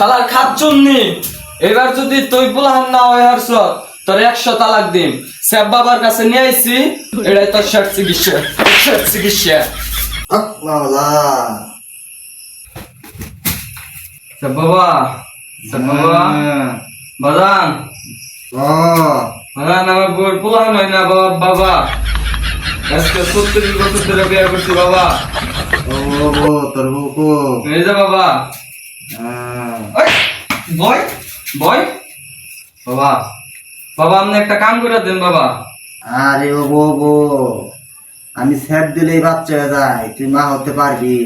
শালার খাচ্ছুন্নি এবার যদি তুই বলহান না হয় হারছ তোর 100 তালাক দিন স্যাব বাবার কাছে নিয়ে আইছি এটাই তোর শেষ চিকিৎসা হক মাওলা স্যাব বাবা বাজান বাজান আমার বোর বলহান হয় না বাবা আজকে 36 বছর ধরে বিয়ে করছি বাবা তোর বউ এই যে বাবা বয় বাবা আপনি একটা কাম করে দেন বাবা। আরে ও বউ আমি স্যাপ দিলেই বাচ্চা হয়ে যায়, তুই মা হতে পারবি?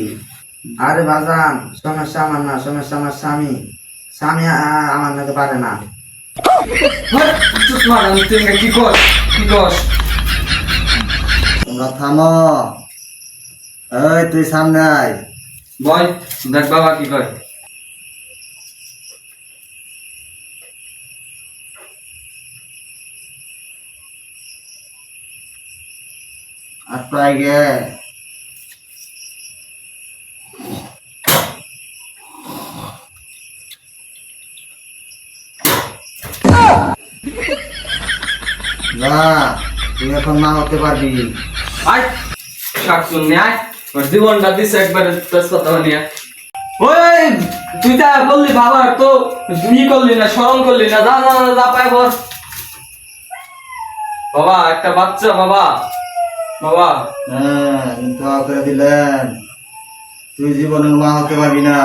আরে বাজান, সমস্যা আমার না, সমস্যা আমার স্বামী। স্বামী আমার নাকি পারে না। কি কস তোমরা থামো, ওই তুই সামনে আয়। বয় দেখ বাবা কি কয়। আটটায় গে না, তুই এখন মা হতে পারবি। আয় শাক শুননি আয় ওর জীবনটা দিছে একবারে তোর কথা নিয়ে। ওই তুই তা বললি বাবা তো ই করলি না, স্মরণ করলি না, যা পায় বল বাবা একটা বাচ্চা বাবা হ্যাঁ, দোয়া করে দিলেন, তুই জীবনে মা হতে পারবি না।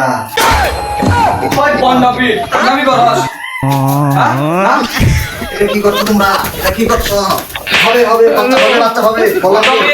ওই পন্ডাপি নামি করস এটা কি করছো তোমরা? এটা কি করছো? হবে বাচ্চা হবে, বাচ্চা হবে, বলা হবে।